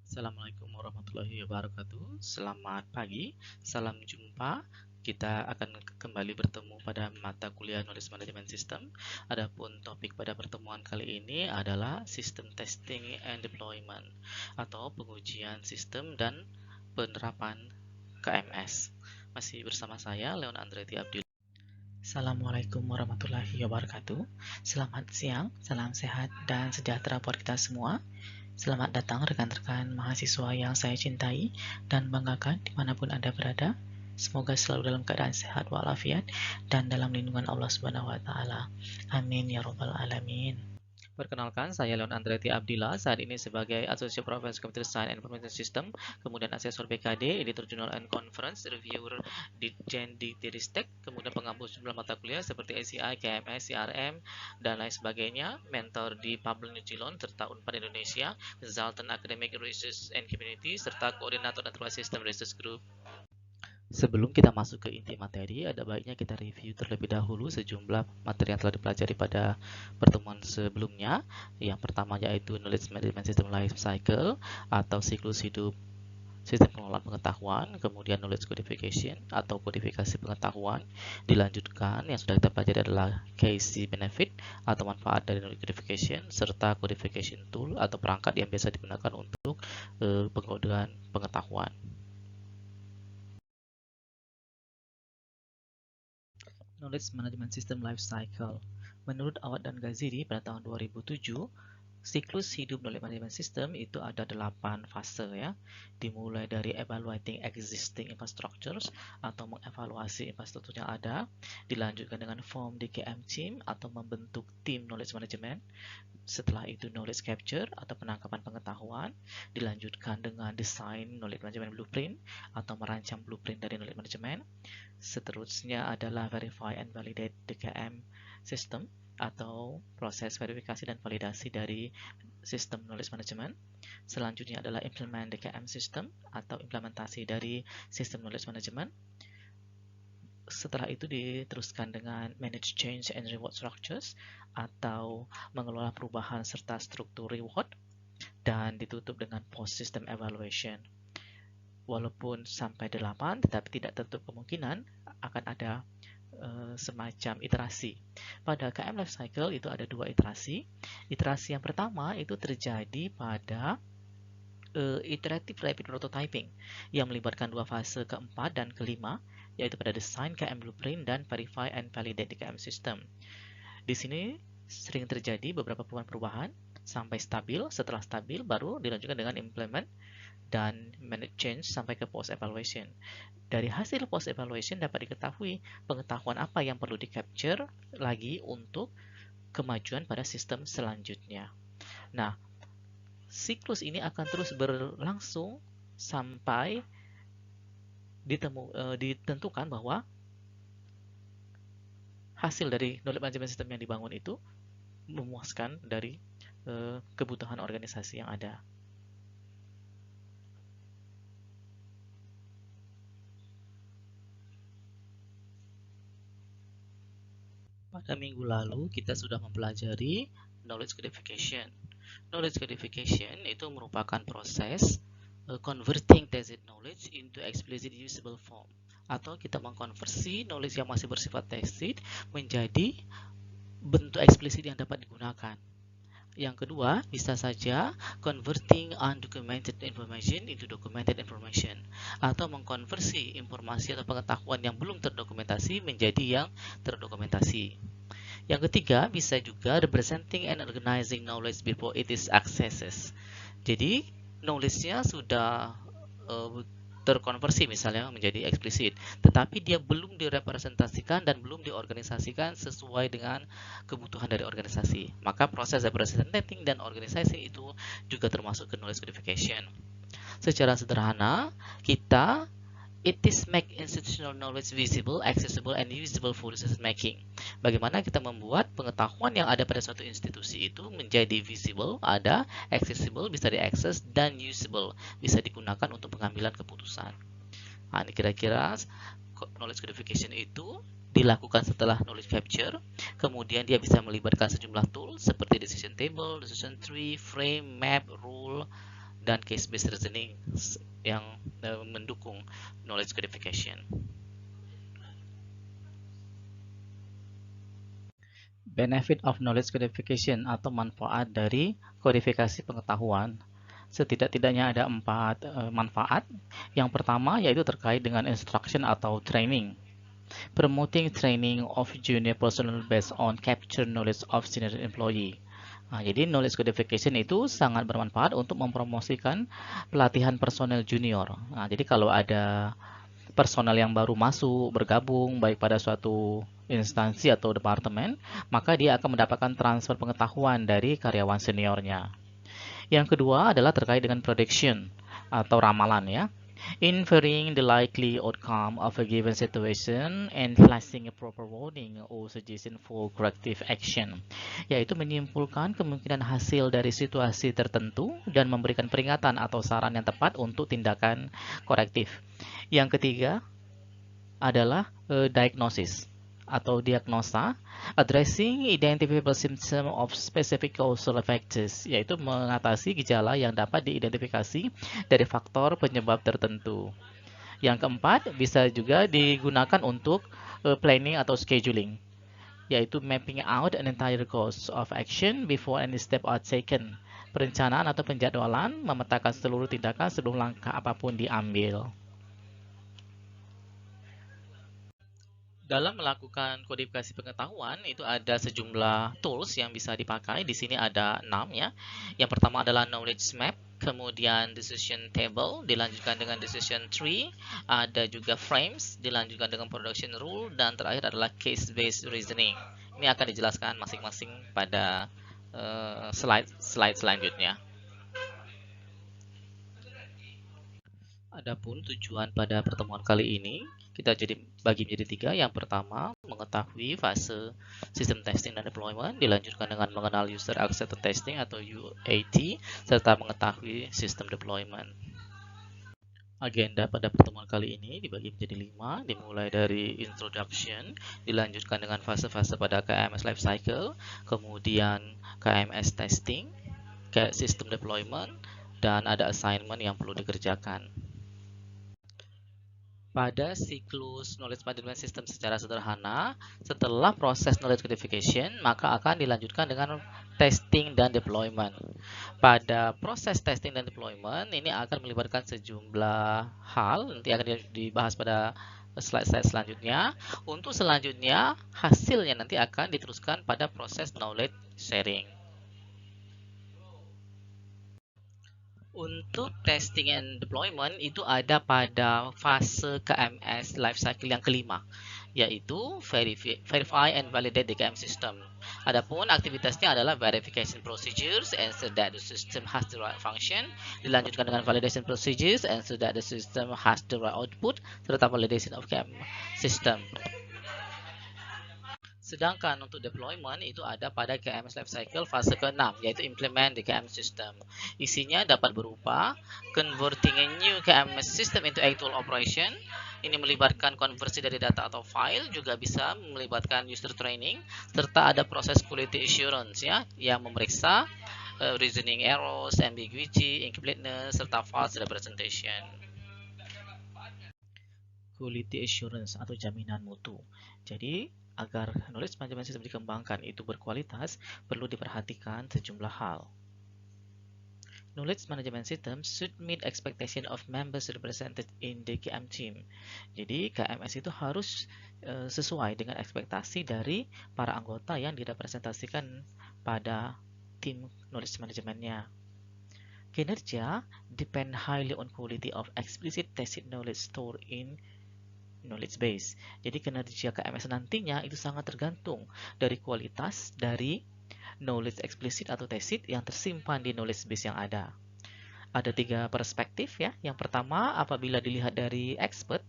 Assalamualaikum warahmatullahi wabarakatuh. Selamat pagi, salam jumpa. Kita akan kembali bertemu pada mata kuliah Knowledge Management System. Adapun topik pada pertemuan kali ini adalah System Testing and Deployment atau pengujian sistem dan penerapan KMS. Masih bersama saya Leon Andretti Abdul. Assalamualaikum warahmatullahi wabarakatuh. Selamat siang, salam sehat dan sejahtera buat kita semua. Selamat datang rekan-rekan mahasiswa yang saya cintai dan banggakan dimanapun Anda berada. Semoga selalu dalam keadaan sehat walafiat dan dalam lindungan Allah Subhanahu wa Ta'ala. Amin ya Rabbal 'Alamin. Perkenalkan, saya Leon Andretti Abdillah, saat ini sebagai Associate Professor Computer Science and Information System, kemudian Asesor BKD, Editor Journal and Conference, Reviewer Ditjen di Tiristek, kemudian penghapus jumlah mata kuliah seperti ACI, KMS, CRM, dan lain sebagainya, mentor di Pablo New Zealand, serta Unpad Indonesia, Consultant Academic Research and Community, serta Koordinator Enterprise System Research Group. Sebelum kita masuk ke inti materi, ada baiknya kita review terlebih dahulu sejumlah materi yang telah dipelajari pada pertemuan sebelumnya. Yang pertama yaitu Knowledge Management System Life Cycle atau siklus hidup sistem pengelolaan pengetahuan, kemudian Knowledge Codification atau kodifikasi pengetahuan. Dilanjutkan, yang sudah kita pelajari adalah KC Benefit atau manfaat dari Knowledge Codification, serta Codification Tool atau perangkat yang biasa digunakan untuk pengkodean pengetahuan. Knowledge Management System Life Cycle. Menurut Awad dan Ghaziri pada tahun 2007, siklus hidup Knowledge Management System itu ada 8 fase ya. Dimulai dari evaluating existing infrastructures atau mengevaluasi infrastruktur yang ada, dilanjutkan dengan form DKM team atau membentuk tim knowledge management. Setelah itu knowledge capture atau penangkapan pengetahuan, dilanjutkan dengan design knowledge management blueprint atau merancang blueprint dari knowledge management. Seterusnya adalah verify and validate DKM system atau proses verifikasi dan validasi dari sistem knowledge management. Selanjutnya adalah implement DKM system atau implementasi dari sistem knowledge management. Setelah itu diteruskan dengan manage change and reward structures atau mengelola perubahan serta struktur reward, dan ditutup dengan post system evaluation. Walaupun sampai 8, tetapi tidak tertutup kemungkinan akan ada semacam iterasi. Pada KM Life Cycle itu ada 2 iterasi. Iterasi yang pertama itu terjadi pada iterative rapid prototyping yang melibatkan 2 fase keempat dan kelima, yaitu pada design KM blueprint dan verify and validate di KM system. Di sini sering terjadi beberapa perubahan sampai stabil. Setelah stabil baru dilanjutkan dengan implement dan manage change sampai ke post evaluation. Dari hasil post evaluation dapat diketahui pengetahuan apa yang perlu di capture lagi untuk kemajuan pada sistem selanjutnya. Nah, siklus ini akan terus berlangsung sampai ditentukan bahwa hasil dari knowledge management system yang dibangun itu memuaskan dari kebutuhan organisasi yang ada. Pada minggu lalu kita sudah mempelajari knowledge codification. Knowledge codification itu merupakan proses converting tacit knowledge into explicit usable form, atau kita mengkonversi knowledge yang masih bersifat tacit menjadi bentuk eksplisit yang dapat digunakan. Yang kedua, bisa saja converting undocumented information into documented information, atau mengkonversi informasi atau pengetahuan yang belum terdokumentasi menjadi yang terdokumentasi. Yang ketiga, bisa juga representing and organizing knowledge before it is accessed. Jadi, knowledge-nya sudah terkonversi misalnya menjadi eksplisit, tetapi dia belum direpresentasikan dan belum diorganisasikan sesuai dengan kebutuhan dari organisasi. Maka proses representing dan organisasi itu juga termasuk ke knowledge codification. Secara sederhana, it is make institutional knowledge visible, accessible, and usable for decision making. Bagaimana kita membuat pengetahuan yang ada pada suatu institusi itu menjadi visible, ada, accessible, bisa diakses, dan usable, bisa digunakan untuk pengambilan keputusan. Nah, ini kira-kira knowledge codification itu dilakukan setelah knowledge capture. Kemudian dia bisa melibatkan sejumlah tool seperti decision table, decision tree, frame, map, rule, dan case-based reasoning yang mendukung knowledge codification. Benefit of knowledge codification atau manfaat dari kodifikasi pengetahuan. Setidak-tidaknya ada 4 manfaat. Yang pertama yaitu terkait dengan instruction atau training. Promoting training of junior personnel based on capture knowledge of senior employee. Nah, jadi knowledge codification itu sangat bermanfaat untuk mempromosikan pelatihan personel junior. Nah, jadi kalau ada personel yang baru masuk, bergabung, baik pada suatu instansi atau departemen, maka dia akan mendapatkan transfer pengetahuan dari karyawan seniornya. Yang kedua adalah terkait dengan prediction atau ramalan ya. Inferring the likely outcome of a given situation and flashing a proper warning or suggestion for corrective action, yaitu menyimpulkan kemungkinan hasil dari situasi tertentu dan memberikan peringatan atau saran yang tepat untuk tindakan korektif. Yang ketiga adalah diagnosis atau diagnosa, addressing identifiable symptom of specific causal factors, yaitu mengatasi gejala yang dapat diidentifikasi dari faktor penyebab tertentu. Yang keempat, bisa juga digunakan untuk planning atau scheduling, yaitu mapping out an entire course of action before any step are taken. Perencanaan atau penjadwalan memetakan seluruh tindakan sebelum langkah apapun diambil. Dalam melakukan kodifikasi pengetahuan itu ada sejumlah tools yang bisa dipakai. Di sini ada 6 ya. Yang pertama adalah knowledge map, kemudian decision table, dilanjutkan dengan decision tree, ada juga frames, dilanjutkan dengan production rule, dan terakhir adalah case based reasoning. Ini akan dijelaskan masing-masing pada slide selanjutnya. Adapun tujuan pada pertemuan kali ini kita bagi menjadi 3. Yang pertama, mengetahui fase sistem testing dan deployment, dilanjutkan dengan mengenal user accepted testing atau UAT, serta mengetahui sistem deployment. Agenda pada pertemuan kali ini dibagi menjadi 5, dimulai dari introduction, dilanjutkan dengan fase-fase pada KMS lifecycle, kemudian KMS testing, sistem deployment, dan ada assignment yang perlu dikerjakan. Pada siklus knowledge management system secara sederhana, setelah proses knowledge codification, maka akan dilanjutkan dengan testing dan deployment. Pada proses testing dan deployment, ini akan melibatkan sejumlah hal, nanti akan dibahas pada slide-slide selanjutnya. Untuk selanjutnya, hasilnya nanti akan diteruskan pada proses knowledge sharing. Untuk testing and deployment itu ada pada fase KMS lifecycle yang kelima, yaitu verify and validate the KM system. Adapun aktivitasnya adalah verification procedures, ensure that the system has the right function, dilanjutkan dengan validation procedures, ensure that the system has the right output, serta validation of KM system. Sedangkan untuk deployment itu ada pada KMS lifecycle fase ke-6, yaitu implement the KMS system. Isinya dapat berupa converting a new KMS system into actual operation. Ini melibatkan konversi dari data atau file, juga bisa melibatkan user training, serta ada proses quality assurance ya, yang memeriksa reasoning errors, ambiguity, incompleteness, serta false representation. Quality assurance atau jaminan mutu. Jadi, agar knowledge management system dikembangkan itu berkualitas, perlu diperhatikan sejumlah hal. Knowledge management system should meet expectation of members represented in the KM team. Jadi, KMS itu harus sesuai dengan ekspektasi dari para anggota yang direpresentasikan pada tim knowledge managementnya. Kinerja depend highly on quality of explicit tacit knowledge stored in knowledge base. Jadi kinerja KMS nantinya itu sangat tergantung dari kualitas dari knowledge eksplisit atau tacit yang tersimpan di knowledge base yang ada. Ada 3 perspektif ya. Yang pertama, apabila dilihat dari expert,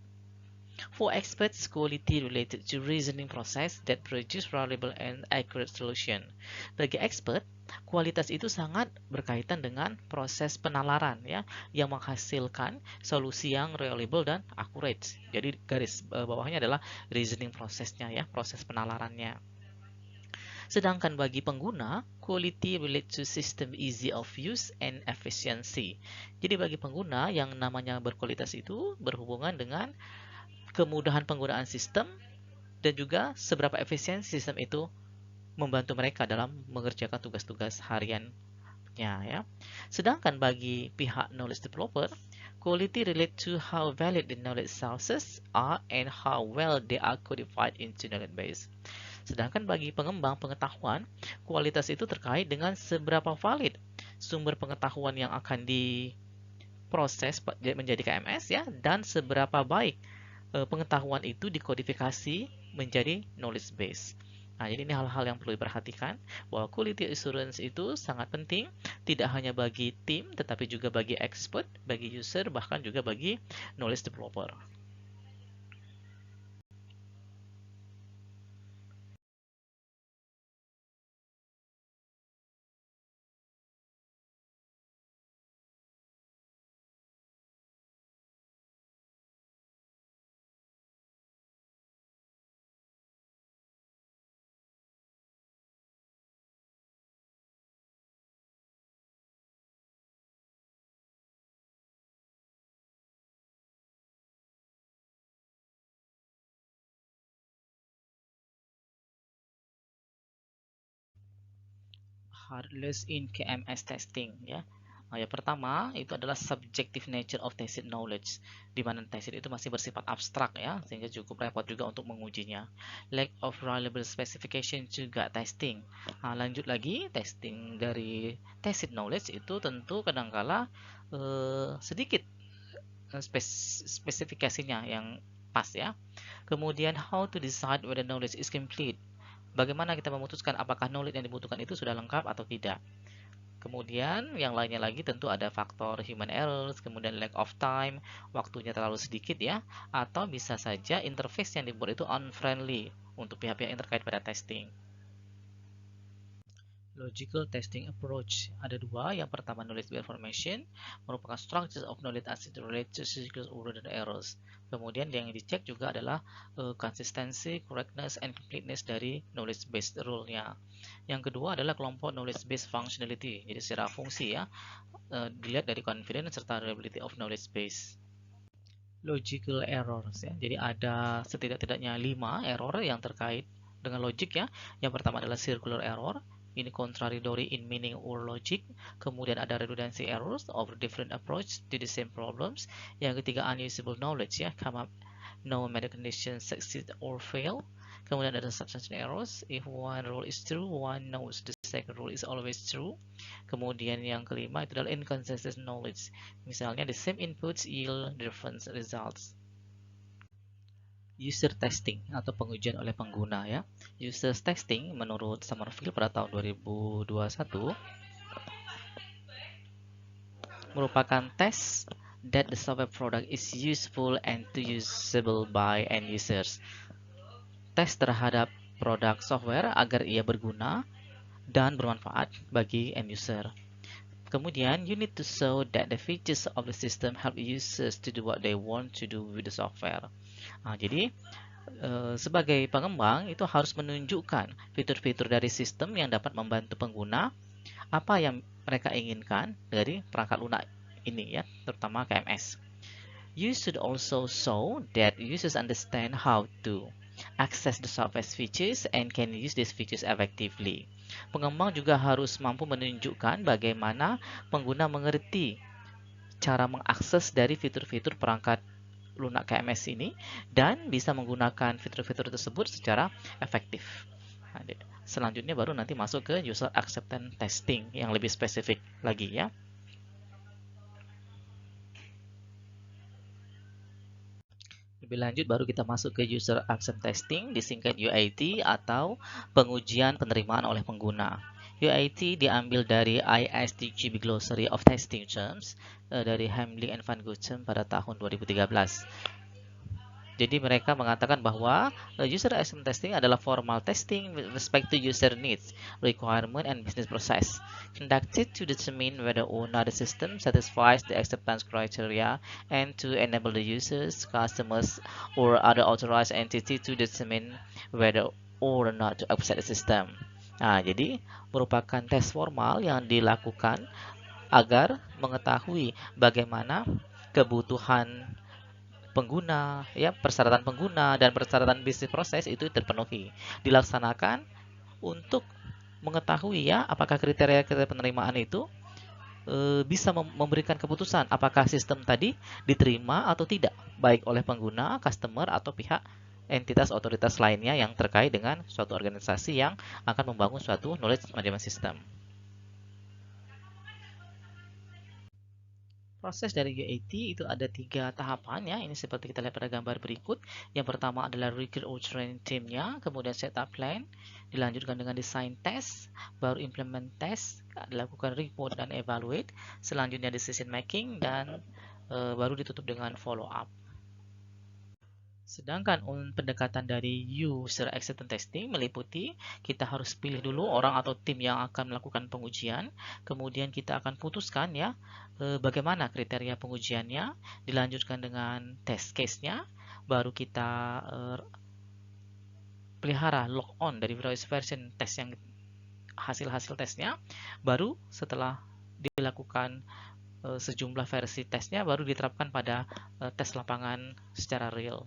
For experts, quality related to reasoning process that produce reliable and accurate solution. Bagi expert, kualitas itu sangat berkaitan dengan proses penalaran ya, yang menghasilkan solusi yang reliable dan accurate. Jadi garis bawahnya adalah reasoning prosesnya ya, proses penalarannya. Sedangkan bagi pengguna, quality relates to system easy of use and efficiency. Jadi bagi pengguna, yang namanya berkualitas itu berhubungan dengan kemudahan penggunaan sistem dan juga seberapa efisien sistem itu membantu mereka dalam mengerjakan tugas-tugas hariannya ya. Sedangkan bagi pihak knowledge developer, quality relate to how valid the knowledge sources are and how well they are codified into knowledge base. Sedangkan bagi pengembang pengetahuan, kualitas itu terkait dengan seberapa valid sumber pengetahuan yang akan diproses menjadi KMS ya, dan seberapa baik pengetahuan itu dikodifikasi menjadi knowledge base. Nah, jadi ini hal-hal yang perlu diperhatikan, bahwa quality assurance itu sangat penting, tidak hanya bagi tim, tetapi juga bagi expert, bagi user, bahkan juga bagi knowledge developer. Hardness in KMS testing ya. Nah, yang pertama itu adalah subjective nature of tacit knowledge, di mana tacit itu masih bersifat abstrak ya, sehingga cukup repot juga untuk mengujinya. Lack of reliable specification juga testing. Nah, lanjut lagi, testing dari tacit knowledge itu tentu kadangkala sedikit spesifikasinya yang pas ya. Kemudian how to decide whether knowledge is complete. Bagaimana kita memutuskan apakah knowledge yang dibutuhkan itu sudah lengkap atau tidak. Kemudian yang lainnya lagi tentu ada faktor human errors, kemudian lack of time, waktunya terlalu sedikit ya, atau bisa saja interface yang dibuat itu unfriendly untuk pihak-pihak yang terkait pada testing. Logical testing approach ada dua. Yang pertama, knowledge based formation merupakan structures of knowledge as it relates to cycles, order, dan errors. Kemudian yang dicek juga adalah consistency, correctness, and completeness dari knowledge based rule-nya. Yang kedua adalah kelompok knowledge based functionality. Jadi secara fungsi ya, dilihat dari confidence serta reliability of knowledge base. Logical errors ya. Jadi ada setidak-tidaknya 5 error yang terkait dengan logic ya. Yang pertama adalah circular error. Ini contradictory in meaning or logic. Kemudian ada redundancy errors of different approach to the same problems. Yang ketiga, unusable knowledge ya, come up no matter conditions succeed or fail. Kemudian ada substantial errors. If one rule is true, one knows the second rule is always true. Kemudian yang kelima itu adalah inconsistent knowledge. Misalnya the same inputs yield different results. User testing atau pengujian oleh pengguna ya. User testing menurut Summerfield pada tahun 2021 merupakan tes that the software product is useful and usable by end users. Tes terhadap produk software agar ia berguna dan bermanfaat bagi end user. Kemudian, you need to show that the features of the system help users to do what they want to do with the software. Nah, jadi sebagai pengembang itu harus menunjukkan fitur-fitur dari sistem yang dapat membantu pengguna apa yang mereka inginkan dari perangkat lunak ini ya, terutama KMS. You should also show that users understand how to access the software features and can use these features effectively. Pengembang juga harus mampu menunjukkan bagaimana pengguna mengerti cara mengakses dari fitur-fitur perangkat lunak KMS ini dan bisa menggunakan fitur-fitur tersebut secara efektif. Selanjutnya baru nanti masuk ke user acceptance testing yang lebih spesifik lagi ya. Lebih lanjut baru kita masuk ke user acceptance testing, disingkat UAT atau pengujian penerimaan oleh pengguna. UAT diambil dari ISTQB Glossary of Testing Terms dari Hamling and Van Guchten pada tahun 2013. Jadi mereka mengatakan bahwa user acceptance testing adalah formal testing with respect to user needs, requirement, and business process, conducted to determine whether or not the system satisfies the acceptance criteria and to enable the users, customers, or other authorized entity to determine whether or not to accept the system. Nah, jadi merupakan tes formal yang dilakukan agar mengetahui bagaimana kebutuhan pengguna, ya, persyaratan pengguna dan persyaratan bisnis proses itu terpenuhi. Dilaksanakan untuk mengetahui ya apakah kriteria-kriteria penerimaan itu bisa memberikan keputusan apakah sistem tadi diterima atau tidak, baik oleh pengguna, customer, atau pihak entitas otoritas lainnya yang terkait dengan suatu organisasi yang akan membangun suatu knowledge management system. Proses dari UAT itu ada 3 tahapan ya. Ini seperti kita lihat pada gambar berikut. Yang pertama adalah recruit or train timnya, kemudian setup plan, dilanjutkan dengan design test, baru implement test, dilakukan report dan evaluate, selanjutnya decision making, dan baru ditutup dengan follow up. Sedangkan pendekatan dari user acceptance testing meliputi kita harus pilih dulu orang atau tim yang akan melakukan pengujian, kemudian kita akan putuskan ya bagaimana kriteria pengujiannya, dilanjutkan dengan test case-nya, baru kita pelihara log on dari various version test yang hasil-hasil tesnya, baru setelah dilakukan sejumlah versi tesnya baru diterapkan pada tes lapangan secara real.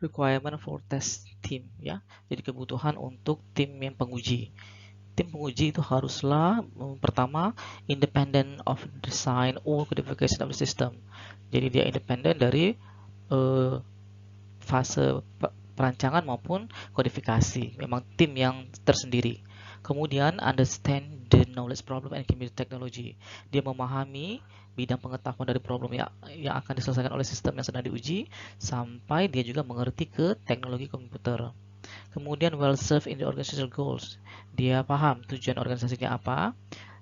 Requirement for test team ya. Jadi kebutuhan untuk tim yang penguji. Tim penguji itu haruslah pertama independent of design or codification of the system. Jadi dia independen dari fase perancangan maupun kodifikasi. Memang tim yang tersendiri. Kemudian understand the knowledge problem and computer technology. Dia memahami bidang pengetahuan dari problem yang akan diselesaikan oleh sistem yang sedang diuji, sampai dia juga mengerti ke teknologi komputer. Kemudian well served in the organizational goals. Dia paham tujuan organisasinya apa.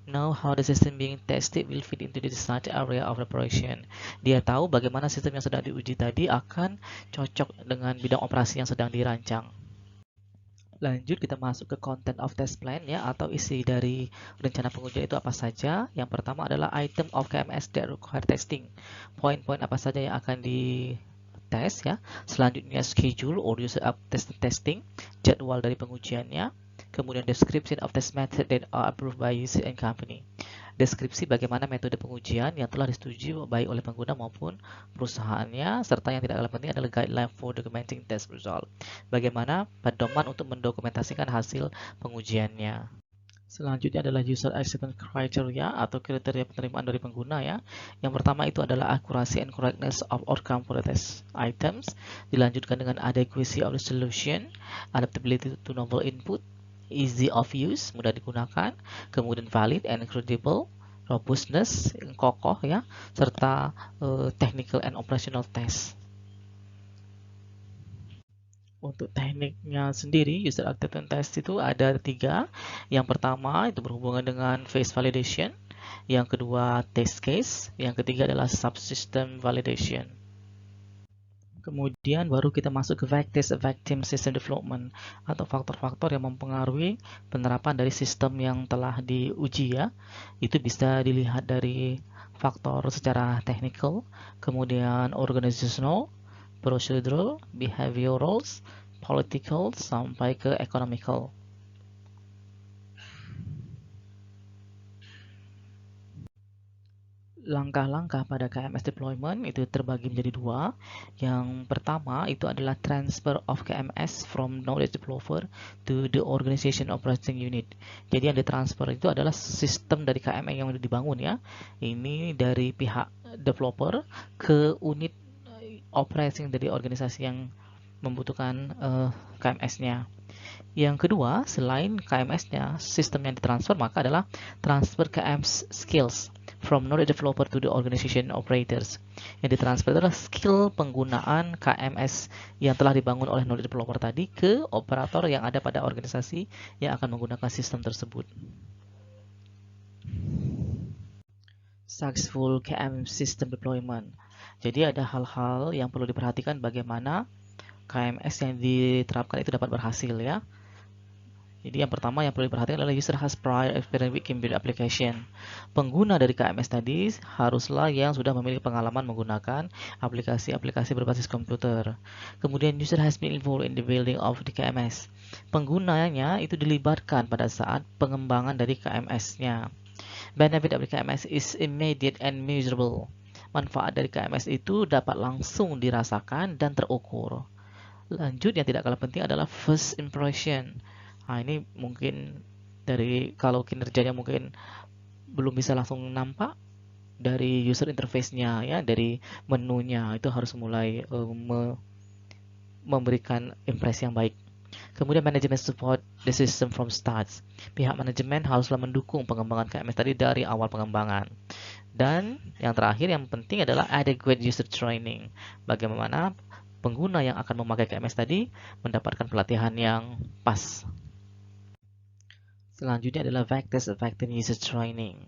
Know how the system being tested will fit into the desired area of operation. Dia tahu bagaimana sistem yang sedang diuji tadi akan cocok dengan bidang operasi yang sedang dirancang. Lanjut kita masuk ke content of test plan ya, atau isi dari rencana pengujian itu apa saja. Yang pertama adalah item of KMS that require testing. Poin-poin apa saja yang akan dites ya. Selanjutnya schedule or user testing, jadwal dari pengujiannya. Kemudian description of test method that are approved by user and company. Deskripsi bagaimana metode pengujian yang telah disetujui baik oleh pengguna maupun perusahaannya, serta yang tidak kalah penting adalah guideline for documenting test result. Bagaimana pedoman untuk mendokumentasikan hasil pengujiannya. Selanjutnya adalah user acceptance criteria atau kriteria penerimaan dari pengguna ya. Yang pertama itu adalah accuracy and correctness of outcome for the test items. Dilanjutkan dengan adequacy of the solution, adaptability to novel input, easy of use, mudah digunakan, kemudian valid and credible, robustness, kokoh ya, serta technical and operational test. Untuk tekniknya sendiri, user acceptance test itu ada 3. Yang pertama itu berhubungan dengan phase validation, yang kedua test case, yang ketiga adalah subsystem validation. Kemudian baru kita masuk ke victim system development atau faktor-faktor yang mempengaruhi penerapan dari sistem yang telah diuji ya. Itu bisa dilihat dari faktor secara technical, kemudian organizational, procedural, behavioral, political, sampai ke economical. Langkah-langkah pada KMS deployment itu terbagi menjadi 2. Yang pertama itu adalah transfer of KMS from knowledge developer to the organization operating unit. Jadi yang ditransfer itu adalah sistem dari KMS yang sudah dibangun ya. Ini dari pihak developer ke unit operating dari organisasi yang membutuhkan KMS-nya. Yang kedua, selain KMS-nya, sistem yang ditransfer maka adalah transfer KMS skills from knowledge developer to the organization operators. Yang ditransfer adalah skill penggunaan KMS yang telah dibangun oleh knowledge developer tadi ke operator yang ada pada organisasi yang akan menggunakan sistem tersebut. Successful KMS system deployment. Jadi ada hal-hal yang perlu diperhatikan bagaimana KMS yang diterapkan itu dapat berhasil ya. Jadi yang pertama yang perlu diperhatikan adalah user has prior experience with Cambridge application. Pengguna dari KMS tadi haruslah yang sudah memiliki pengalaman menggunakan aplikasi-aplikasi berbasis komputer. Kemudian user has been involved in the building of the KMS. Penggunanya itu dilibatkan pada saat pengembangan dari KMS-nya. Benefit of the KMS is immediate and measurable. Manfaat dari KMS itu dapat langsung dirasakan dan terukur. Lanjut, yang tidak kalah penting adalah first impression. Nah, ini mungkin dari kalau kinerjanya mungkin belum bisa langsung nampak dari user interface-nya ya, dari menunya itu harus mulai memberikan impresi yang baik. Kemudian manajemen support the system from starts. Pihak manajemen haruslah mendukung pengembangan KMS tadi dari awal pengembangan. Dan yang terakhir yang penting adalah adequate user training. Bagaimana pengguna yang akan memakai KMS tadi mendapatkan pelatihan yang pas. Selanjutnya adalah Vectors Effective User Training.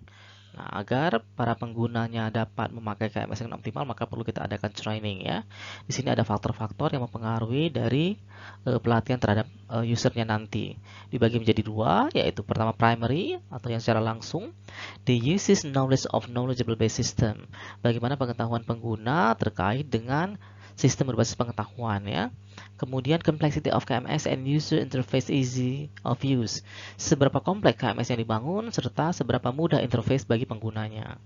Nah, agar para penggunanya dapat memakai KMS dengan optimal, maka perlu kita adakan training ya. Di sini ada faktor-faktor yang mempengaruhi dari pelatihan terhadap usernya nanti. Dibagi menjadi dua, yaitu pertama primary atau yang secara langsung, the uses knowledge of knowledgeable based system. Bagaimana pengetahuan pengguna terkait dengan sistem berbasis pengetahuan ya. Kemudian complexity of KMS and user interface easy of use. Seberapa kompleks KMS yang dibangun serta seberapa mudah interface bagi penggunanya.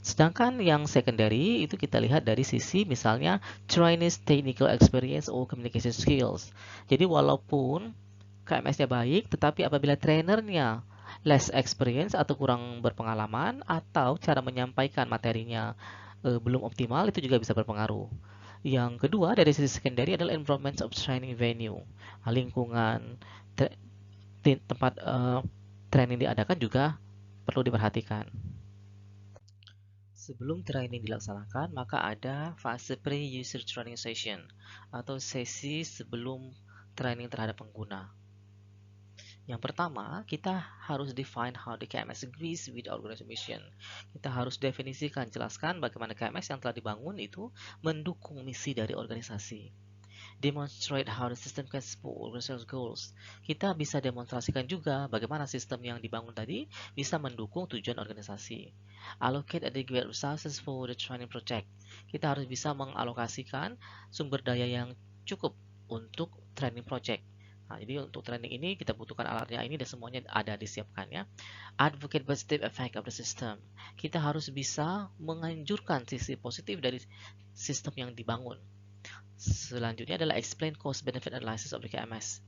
Sedangkan yang secondary itu kita lihat dari sisi misalnya trainees technical experience or communication skills. Jadi walaupun KMS-nya baik, tetapi apabila trainernya less experience atau kurang berpengalaman atau cara menyampaikan materinya belum optimal, itu juga bisa berpengaruh. Yang kedua dari sisi secondary adalah environment of training venue. Lingkungan tempat training diadakan juga perlu diperhatikan. Sebelum training dilaksanakan, maka ada fase pre-user training session atau sesi sebelum training terhadap pengguna. Yang pertama, kita harus define how the KMS agrees with organization mission. Kita harus definisikan, jelaskan bagaimana KMS yang telah dibangun itu mendukung misi dari organisasi. Demonstrate how the system can support organizational goals. Kita bisa demonstrasikan juga bagaimana sistem yang dibangun tadi bisa mendukung tujuan organisasi. Allocate adequate resources for the training project. Kita harus bisa mengalokasikan sumber daya yang cukup untuk training project. Nah, jadi untuk training ini kita butuhkan alatnya ini dan semuanya ada disiapkan ya. Advocate positive effect of the system. Kita harus bisa menganjurkan sisi positif dari sistem yang dibangun. Selanjutnya adalah explain cost benefit analysis of the KMS.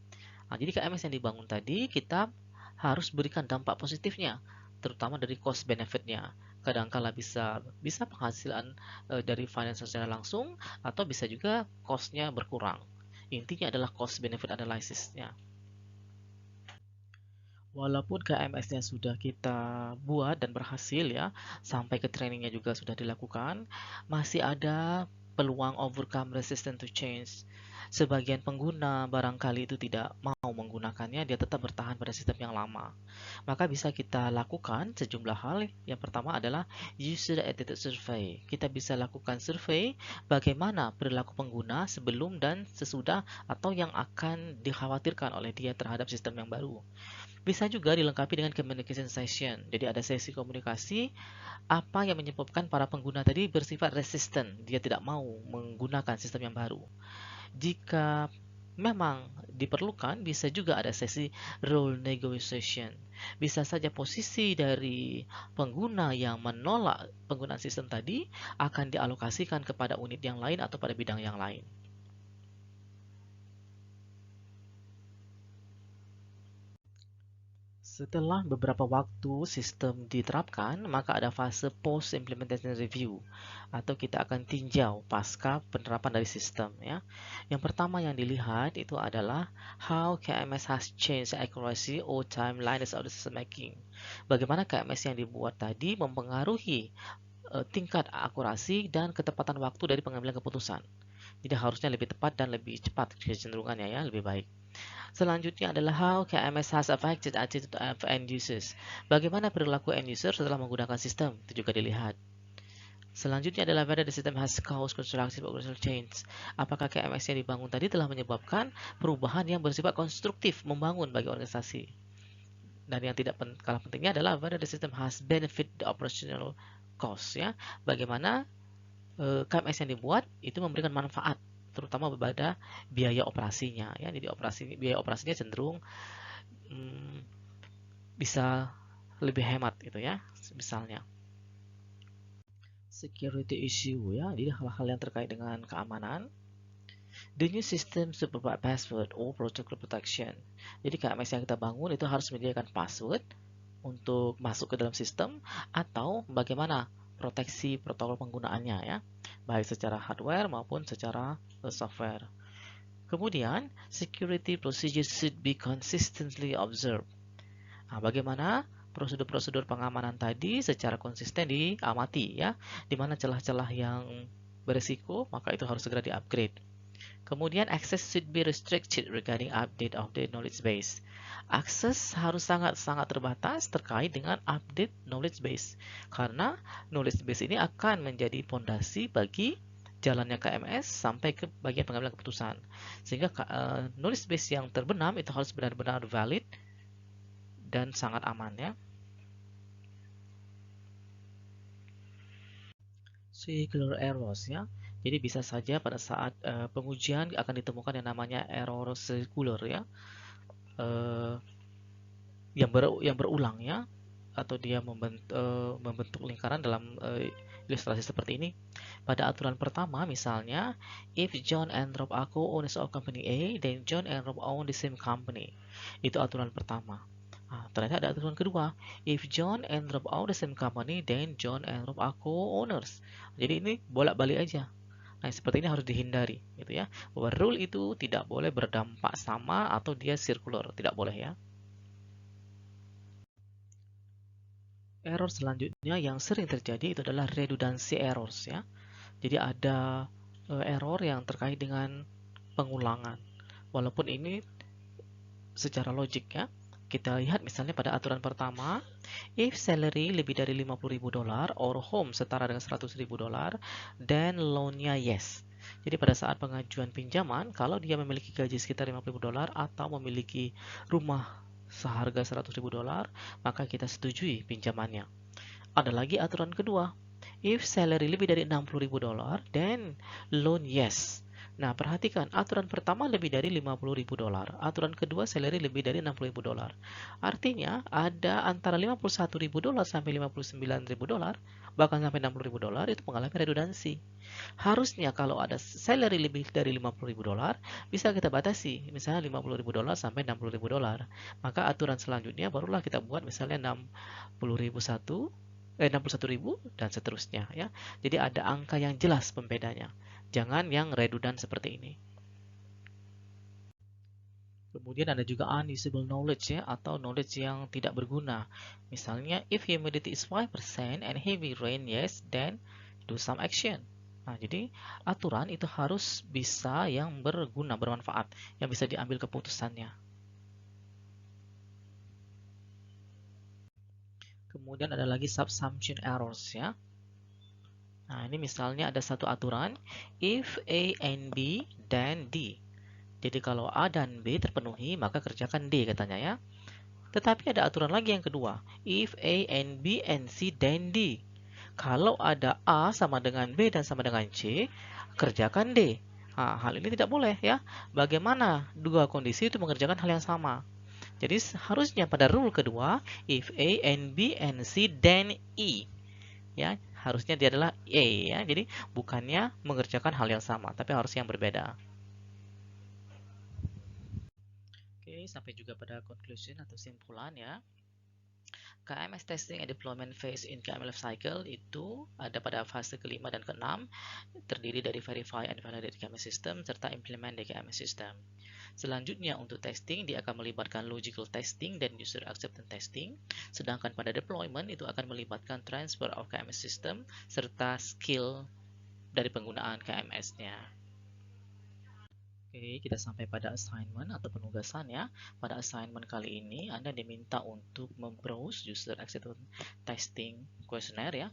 Nah, jadi KMS yang dibangun tadi kita harus berikan dampak positifnya, terutama dari cost benefitnya. Kadangkala bisa penghasilan dari finance secara langsung atau bisa juga cost-nya berkurang. Intinya adalah cost benefit analysis-nya. Walaupun KMS-nya sudah kita buat dan berhasil ya, sampai ke trainingnya juga sudah dilakukan, masih ada peluang overcome resistance to change. Sebagian pengguna barangkali itu tidak mau menggunakannya, dia tetap bertahan pada sistem yang lama. Maka bisa kita lakukan sejumlah hal. Yang pertama adalah user attitude survey. Kita bisa lakukan survei bagaimana perilaku pengguna sebelum dan sesudah atau yang akan dikhawatirkan oleh dia terhadap sistem yang baru. Bisa juga dilengkapi dengan communication session. Jadi ada sesi komunikasi apa yang menyebabkan para pengguna tadi bersifat resistant. Dia tidak mau menggunakan sistem yang baru. Jika memang diperlukan, bisa juga ada sesi role negotiation. Bisa saja posisi dari pengguna yang menolak penggunaan sistem tadi akan dialokasikan kepada unit yang lain atau pada bidang yang lain. Setelah beberapa waktu sistem diterapkan, maka ada fase post implementation review atau kita akan tinjau pasca penerapan dari sistem ya. Yang pertama yang dilihat itu adalah how KMS has changed accuracy or timeliness of the system making. Bagaimana KMS yang dibuat tadi mempengaruhi tingkat akurasi dan ketepatan waktu dari pengambilan keputusan. Jadi harusnya lebih tepat dan lebih cepat kecenderungannya ya, lebih baik. Selanjutnya adalah how KMS has affected attitude of end users. Bagaimana perilaku end user setelah menggunakan sistem, itu juga dilihat. Selanjutnya adalah whether the system has caused constructive organizational change. Apakah KMS yang dibangun tadi telah menyebabkan perubahan yang bersifat konstruktif membangun bagi organisasi. Dan yang tidak kalah pentingnya adalah whether the system has benefit the operational cost, ya. Bagaimana KMS yang dibuat itu memberikan manfaat terutama pada biaya operasinya, ya. Jadi biaya operasinya cenderung bisa lebih hemat gitu, ya. Misalnya security issue, ya. Jadi hal-hal yang terkait dengan keamanan. The new system to provide password or protocol protection. Jadi KMS yang kita bangun itu harus menyediakan password untuk masuk ke dalam sistem atau bagaimana proteksi protokol penggunaannya, ya, baik secara hardware maupun secara software. Kemudian security procedures should be consistently observed. Nah, bagaimana prosedur-prosedur pengamanan tadi secara konsisten diamati, ya, di mana celah-celah yang berisiko maka itu harus segera di-upgrade. Kemudian access should be restricted regarding update of the knowledge base. Akses harus sangat-sangat terbatas terkait dengan update knowledge base. Karena knowledge base ini akan menjadi fondasi bagi jalannya KMS sampai ke bagian pengambilan keputusan. Sehingga knowledge base yang terbenam itu harus benar-benar valid dan sangat aman, ya. Circular errors, ya. Jadi bisa saja pada saat pengujian akan ditemukan yang namanya error circular, ya, yang berulang, ya, atau dia membentuk lingkaran dalam ilustrasi seperti ini. Pada aturan pertama misalnya, if John and Rob are owners of company A, then John and Rob own the same company. Itu aturan pertama. Nah, ternyata ada aturan kedua, if John and Rob own the same company, then John and Rob are co-owners. Jadi ini bolak-balik aja. Nah, seperti ini harus dihindari, gitu ya. Bahwa rule itu tidak boleh berdampak sama atau dia circular, tidak boleh, ya. Error selanjutnya yang sering terjadi itu adalah redundancy errors, ya. Jadi ada error yang terkait dengan pengulangan. Walaupun ini secara logik, ya. Kita lihat misalnya pada aturan pertama, if salary lebih dari $50.000 or home setara dengan $100.000, then loan-nya yes. Jadi pada saat pengajuan pinjaman, kalau dia memiliki gaji sekitar $50 atau memiliki rumah seharga $100.000, maka kita setujui pinjamannya. Ada lagi aturan kedua, if salary lebih dari $60.000, then loan yes. Nah, perhatikan, aturan pertama lebih dari $50.000, aturan kedua salary lebih dari $60.000. Artinya, ada antara $51.000 sampai $59.000, bahkan sampai $60.000 itu mengalami redundansi. Harusnya kalau ada salary lebih dari $50.000, bisa kita batasi, misalnya $50.000 sampai $60.000. Maka aturan selanjutnya barulah kita buat misalnya 61.000 dan seterusnya, ya. Jadi ada angka yang jelas pembedanya. Jangan yang redundant seperti ini. Kemudian ada juga unusable knowledge, ya, atau knowledge yang tidak berguna. Misalnya, if humidity is 5% and heavy rain, yes, then do some action. Nah, jadi aturan itu harus bisa yang berguna, bermanfaat, yang bisa diambil keputusannya. Kemudian ada lagi subsumption errors, ya. Nah, ini misalnya ada satu aturan, if A and B, then D. Jadi kalau A dan B terpenuhi, maka kerjakan D katanya, ya. Tetapi ada aturan lagi yang kedua, if A and B and C, then D. Kalau ada A sama dengan B dan sama dengan C, kerjakan D. Nah, hal ini tidak boleh, ya. Bagaimana dua kondisi itu mengerjakan hal yang sama? Jadi harusnya pada rule kedua, if A and B and C, then E. Ya, harusnya dia adalah A, ya. Jadi bukannya mengerjakan hal yang sama, tapi harus yang berbeda. Oke, sampai juga pada conclusion atau simpulan, ya. KMS testing and deployment phase in KML cycle itu ada pada fase kelima dan keenam, terdiri dari verify and validate KMS system serta implement the KMS system. Selanjutnya untuk testing dia akan melibatkan logical testing dan user acceptance testing, sedangkan pada deployment itu akan melibatkan transfer of KMS system serta skill dari penggunaan KMS-nya. Oke, kita sampai pada assignment atau penugasan, ya. Pada assignment kali ini Anda diminta untuk membrowse user acceptance testing questionnaire, ya.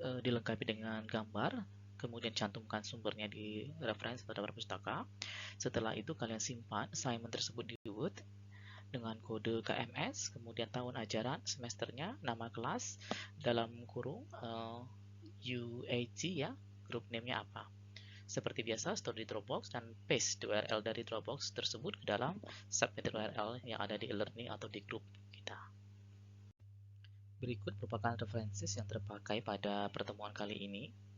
dilengkapi dengan gambar, kemudian cantumkan sumbernya di referensi atau daftar pustaka. Setelah itu kalian simpan assignment tersebut di Word dengan kode KMS, kemudian tahun ajaran, semesternya, nama kelas, dalam kurung UAG ya, group name-nya apa. Seperti biasa, store di Dropbox dan paste URL dari Dropbox tersebut ke dalam submit URL yang ada di e-learning atau di grup kita. Berikut merupakan referensi yang terpakai pada pertemuan kali ini.